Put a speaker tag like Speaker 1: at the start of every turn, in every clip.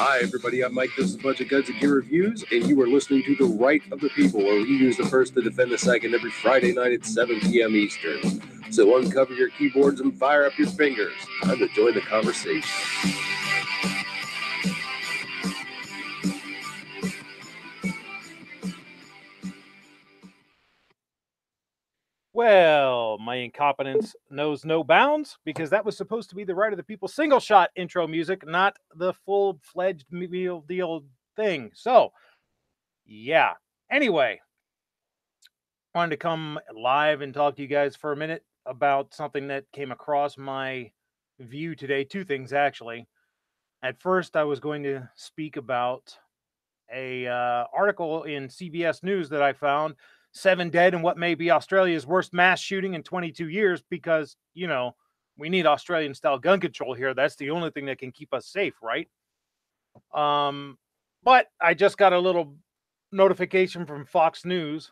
Speaker 1: Hi, everybody. I'm Mike. This is a bunch of Guns and Gear Reviews, and you are listening to The Right of the People, where we use the first to defend the second every Friday night at 7 p.m. Eastern. So uncover your keyboards and fire up your fingers. Time to join the conversation.
Speaker 2: Well, my incompetence knows no bounds because that was supposed to be the Right of the People single shot intro music, not the full-fledged meal deal thing. So, yeah. Anyway, wanted to come live and talk to you guys for a minute about something that came across my view today. Two things, actually. At first, I was going to speak about a article in CBS News that I found, 7 dead in what may be Australia's worst mass shooting in 22 years, because, you know, we need Australian-style gun control here. That's the only thing that can keep us safe, right? But I just got a little notification from Fox News.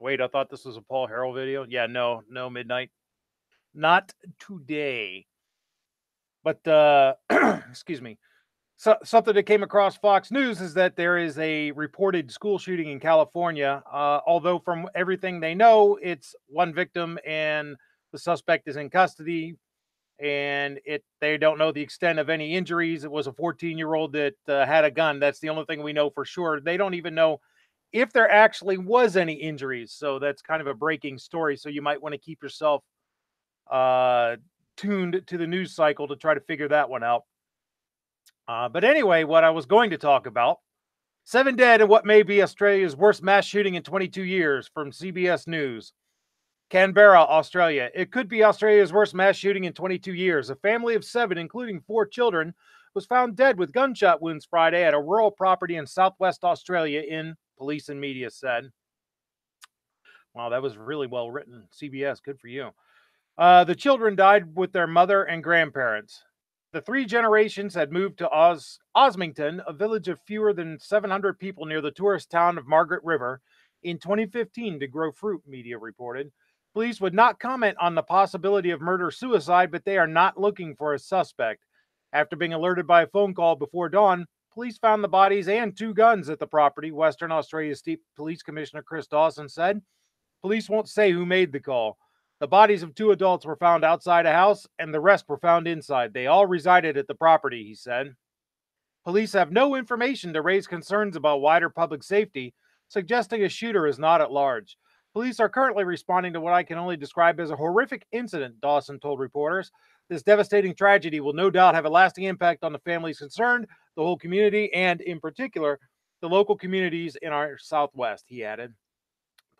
Speaker 2: Wait, I thought this was a Paul Harrell video. Yeah, no, midnight. Not today. But, excuse me. So, something that came across Fox News is that there is a reported school shooting in California. Although from everything they know, it's one victim and the suspect is in custody, and they don't know the extent of any injuries. It was a 14-year-old that had a gun. That's the only thing we know for sure. They don't even know if there actually was any injuries. So that's kind of a breaking story. So you might want to keep yourself tuned to the news cycle to try to figure that one out. But anyway, what I was going to talk about, 7 dead in what may be Australia's worst mass shooting in 22 years from CBS News. Canberra, Australia. It could be Australia's worst mass shooting in 22 years. A family of 7, including 4 children, was found dead with gunshot wounds Friday at a rural property in southwest Australia, police and media said. Wow, that was really well written. CBS, good for you. The children died with their mother and grandparents. The 3 generations had moved to Osmington, a village of fewer than 700 people near the tourist town of Margaret River, in 2015 to grow fruit, media reported. Police would not comment on the possibility of murder-suicide, but they are not looking for a suspect. After being alerted by a phone call before dawn, police found the bodies and 2 guns at the property, Western Australia's State Police Commissioner Chris Dawson said. Police won't say who made the call. The bodies of 2 adults were found outside a house, and the rest were found inside. They all resided at the property, he said. Police have no information to raise concerns about wider public safety, suggesting a shooter is not at large. Police are currently responding to what I can only describe as a horrific incident, Dawson told reporters. This devastating tragedy will no doubt have a lasting impact on the families concerned, the whole community, and, in particular, the local communities in our Southwest, he added.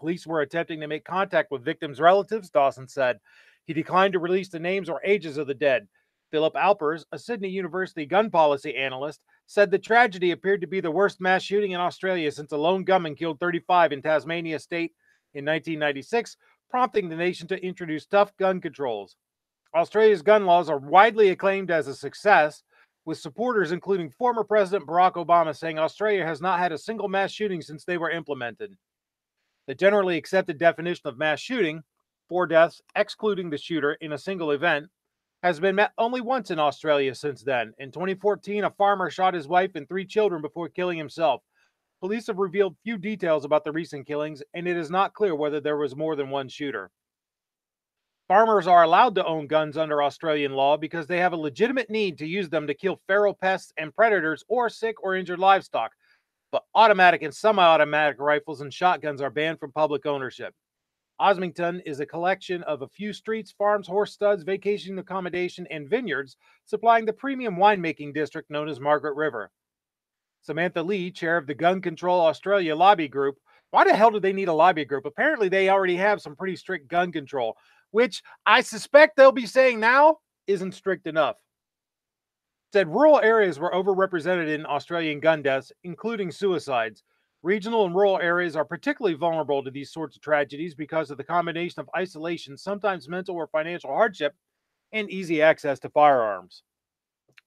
Speaker 2: Police were attempting to make contact with victims' relatives, Dawson said. He declined to release the names or ages of the dead. Philip Alpers, a Sydney University gun policy analyst, said the tragedy appeared to be the worst mass shooting in Australia since a lone gunman killed 35 in Tasmania State in 1996, prompting the nation to introduce tough gun controls. Australia's gun laws are widely acclaimed as a success, with supporters including former President Barack Obama saying Australia has not had a single mass shooting since they were implemented. The generally accepted definition of mass shooting, 4 deaths, excluding the shooter, in a single event, has been met only once in Australia since then. In 2014, a farmer shot his wife and 3 children before killing himself. Police have revealed few details about the recent killings, and it is not clear whether there was more than one shooter. Farmers are allowed to own guns under Australian law because they have a legitimate need to use them to kill feral pests and predators or sick or injured livestock. But automatic and semi-automatic rifles and shotguns are banned from public ownership. Osmington is a collection of a few streets, farms, horse studs, vacation accommodation, and vineyards, supplying the premium winemaking district known as Margaret River. Samantha Lee, chair of the Gun Control Australia lobby group. Why the hell do they need a lobby group? Apparently they already have some pretty strict gun control, which I suspect they'll be saying now isn't strict enough. Said rural areas were overrepresented in Australian gun deaths, including suicides. Regional and rural areas are particularly vulnerable to these sorts of tragedies because of the combination of isolation, sometimes mental or financial hardship, and easy access to firearms.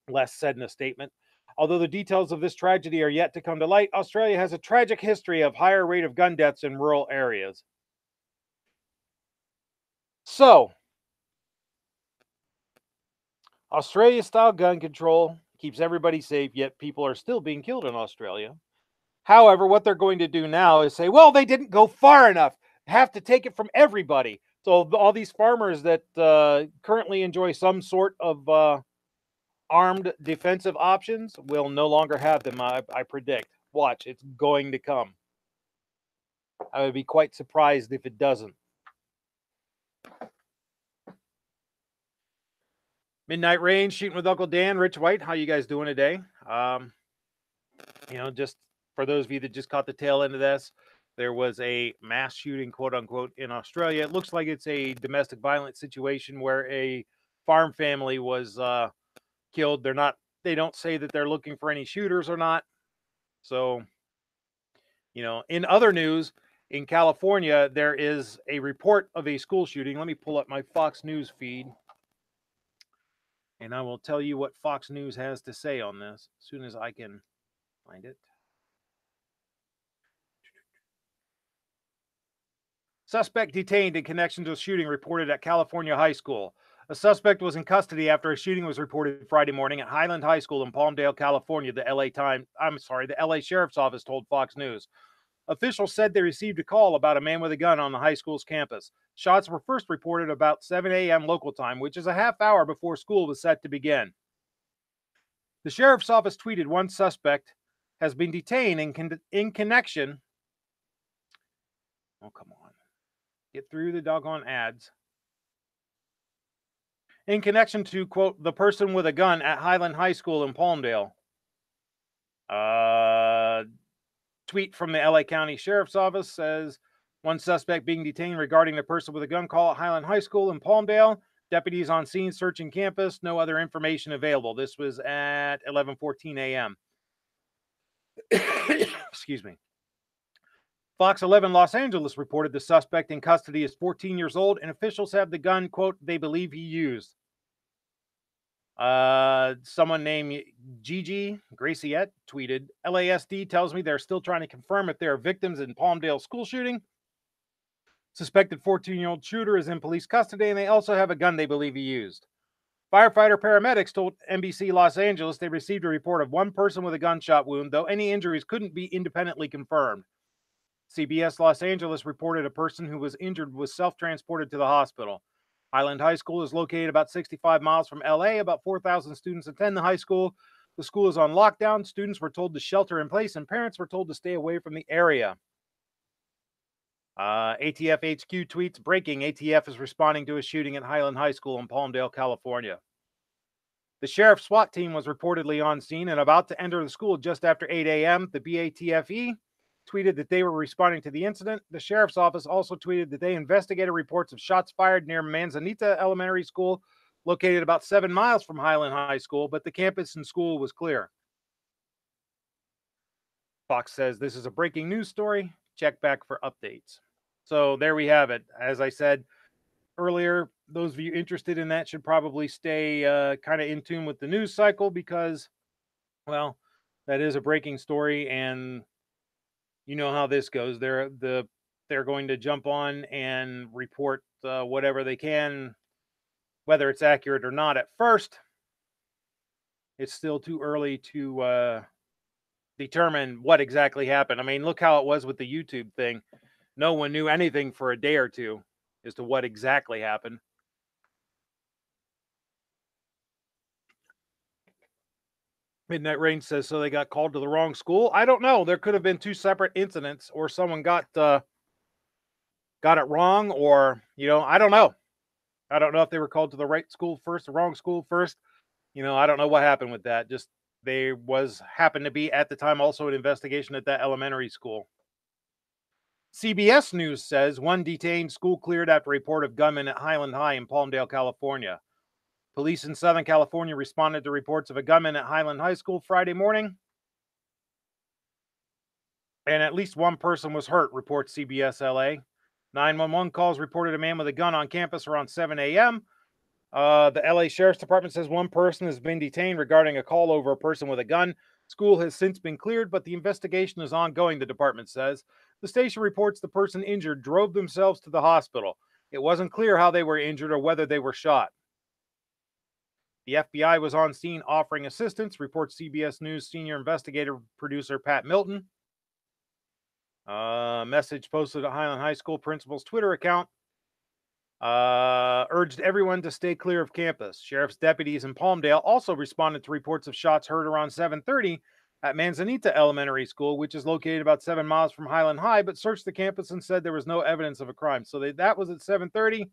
Speaker 2: Les said in a statement. Although the details of this tragedy are yet to come to light, Australia has a tragic history of higher rate of gun deaths in rural areas. So, Australia-style gun control keeps everybody safe, yet people are still being killed in Australia. However, what they're going to do now is say, well, they didn't go far enough. Have to take it from everybody. So all these farmers that currently enjoy some sort of armed defensive options will no longer have them, I predict. Watch, it's going to come. I would be quite surprised if it doesn't. Midnight Rain, shooting with Uncle Dan, Rich White. How you guys doing today? Just for those of you that just caught the tail end of this, there was a mass shooting, quote unquote, in Australia. It looks like it's a domestic violence situation where a farm family was killed. They don't say that they're looking for any shooters or not. So, in other news, in California, there is a report of a school shooting. Let me pull up my Fox News feed, and I will tell you what Fox News has to say on this as soon as I can find it. Suspect detained in connection to a shooting reported at California High School. A suspect was in custody after a shooting was reported Friday morning at Highland High School in Palmdale, California. The LA Sheriff's Office told Fox News. Officials said they received a call about a man with a gun on the high school's campus. Shots were first reported about 7 a.m. local time, which is a half hour before school was set to begin. The Sheriff's Office tweeted one suspect has been detained in connection. Oh, come on. Get through the doggone ads. In connection to, quote, the person with a gun at Highland High School in Palmdale. Tweet from the LA County Sheriff's Office says, one suspect being detained regarding the person with a gun call at Highland High School in Palmdale. Deputies on scene searching campus. No other information available. This was at 11:14 a.m. Excuse me. Fox 11 Los Angeles reported the suspect in custody is 14 years old, and officials have the gun, quote, they believe he used. Someone named Gigi Graciette tweeted, LASD tells me they're still trying to confirm if there are victims in Palmdale school shooting. Suspected 14-year-old shooter is in police custody, and they also have a gun they believe he used. Firefighter paramedics told NBC Los Angeles they received a report of one person with a gunshot wound, though any injuries couldn't be independently confirmed. CBS Los Angeles reported a person who was injured was self-transported to the hospital. Highland High School is located about 65 miles from LA. About 4,000 students attend the high school. The school is on lockdown. Students were told to shelter in place, and parents were told to stay away from the area. ATF HQ tweets, breaking, ATF is responding to a shooting at Highland High School in Palmdale, California. The sheriff's SWAT team was reportedly on scene and about to enter the school just after 8 a.m. The BATFE tweeted that they were responding to the incident. The sheriff's office also tweeted that they investigated reports of shots fired near Manzanita Elementary School, located about 7 miles from Highland High School, but the campus and school was clear. Fox says this is a breaking news story. Check back for updates. So there we have it. As I said earlier, those of you interested in that should probably stay kind of in tune with the news cycle because, well, that is a breaking story, and you know how this goes. They're going to jump on and report whatever they can, whether it's accurate or not. At first, it's still too early to determine what exactly happened. I mean, look how it was with the YouTube thing. No one knew anything for a day or two as to what exactly happened. Midnight Rain says, so they got called to the wrong school? I don't know. There could have been two separate incidents, or someone got it wrong, or, I don't know. I don't know if they were called to the right school first, the wrong school first. I don't know what happened with that. Just happened to be at the time also an investigation at that elementary school. CBS News says one detained, school cleared after report of gunman at Highland High in Palmdale, California. Police in Southern California responded to reports of a gunman at Highland High School Friday morning, and at least one person was hurt, reports CBS LA. 911 calls reported a man with a gun on campus around 7 a.m. The LA Sheriff's Department says one person has been detained regarding a call over a person with a gun. School has since been cleared, but the investigation is ongoing, the department says. The station reports the person injured drove themselves to the hospital. It wasn't clear how they were injured or whether they were shot. The FBI was on scene offering assistance, reports CBS News senior investigator producer Pat Milton. Message posted at Highland High School principal's Twitter account. Urged everyone to stay clear of campus. Sheriff's deputies in Palmdale also responded to reports of shots heard around 7:30 at Manzanita Elementary School, which is located about 7 miles from Highland High, but searched the campus and said there was no evidence of a crime. So that was at 7:30.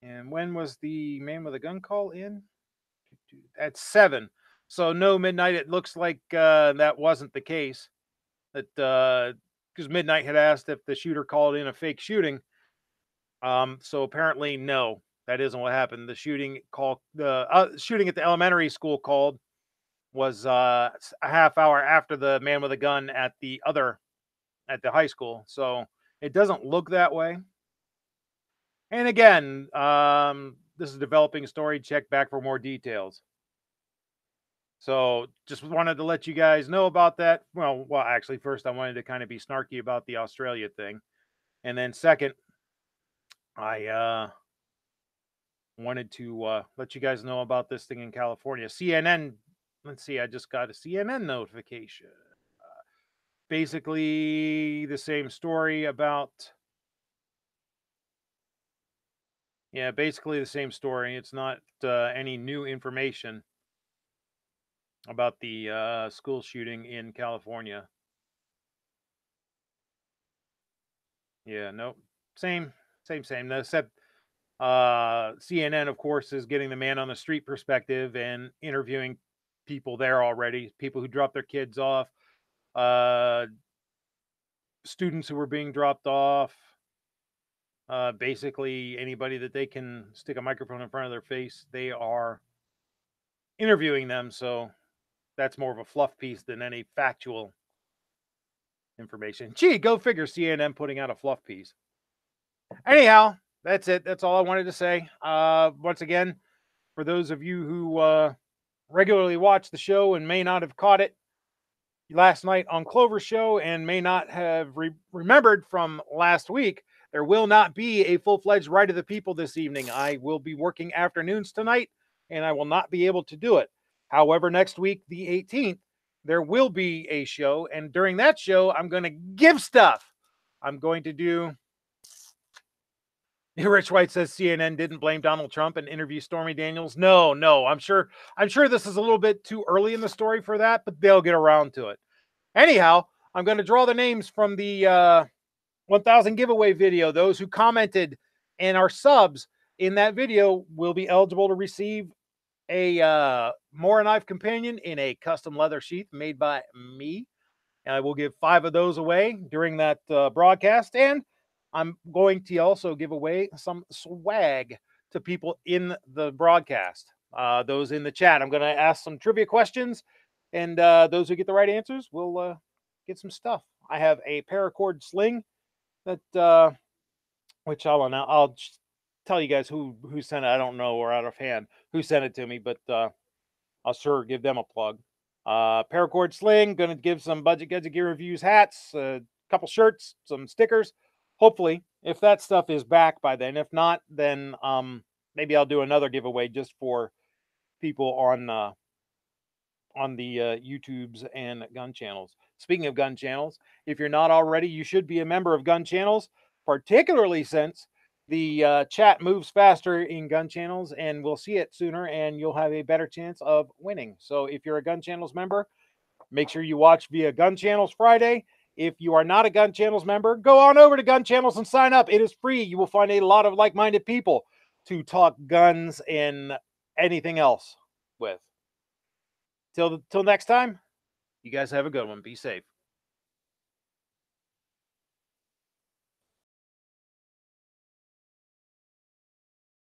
Speaker 2: And when was the man with a gun call in? At 7. So no midnight. It looks like that wasn't the case. That because midnight had asked if the shooter called in a fake shooting. So apparently, no, that isn't what happened. The shooting shooting at the elementary school called was a half hour after the man with a gun at the high school. So it doesn't look that way. And again, this is a developing story. Check back for more details. So just wanted to let you guys know about that. Well, actually, first I wanted to kind of be snarky about the Australia thing. And then second, I wanted to let you guys know about this thing in California. CNN, let's see, I just got a CNN notification. Basically the same story about, basically the same story. It's not any new information about the school shooting in California. Yeah, nope. Same. Except CNN, of course, is getting the man on the street perspective and interviewing people there already, people who dropped their kids off, students who were being dropped off, basically anybody that they can stick a microphone in front of their face, they are interviewing them. So that's more of a fluff piece than any factual information. Gee, go figure, CNN putting out a fluff piece. Anyhow, that's it. That's all I wanted to say. Once again, for those of you who regularly watch the show and may not have caught it last night on Clover's show and may not have remembered from last week, there will not be a full-fledged Right of the People this evening. I will be working afternoons tonight, and I will not be able to do it. However, next week, the 18th, there will be a show, and during that show, I'm going to give stuff. I'm going to do... Rich White says CNN didn't blame Donald Trump and interview Stormy Daniels. No, I'm sure this is a little bit too early in the story for that, but they'll get around to it. Anyhow, I'm going to draw the names from the 1000 giveaway video. Those who commented and are subs in that video will be eligible to receive a More Knife Companion in a custom leather sheath made by me. And I will give 5 of those away during that broadcast. And I'm going to also give away some swag to people in the broadcast. Those in the chat. I'm going to ask some trivia questions. And those who get the right answers will get some stuff. I have a paracord sling that, which I'll tell you guys who sent it. I don't know, or out of hand who sent it to me, but I'll sure give them a plug. Paracord sling, going to give some Budget Gadget Gear Reviews hats, a couple shirts, some stickers. Hopefully, if that stuff is back by then. If not, then maybe I'll do another giveaway just for people on the YouTubes and gun channels. Speaking of gun channels, if you're not already, you should be a member of gun channels, particularly since the chat moves faster in gun channels and we'll see it sooner and you'll have a better chance of winning. So if you're a gun channels member, make sure you watch via Gun Channels Friday. If you are not a Gun Channels member, go on over to Gun Channels and sign up. It is free. You will find a lot of like-minded people to talk guns and anything else with. Till next time, you guys have a good one. Be safe.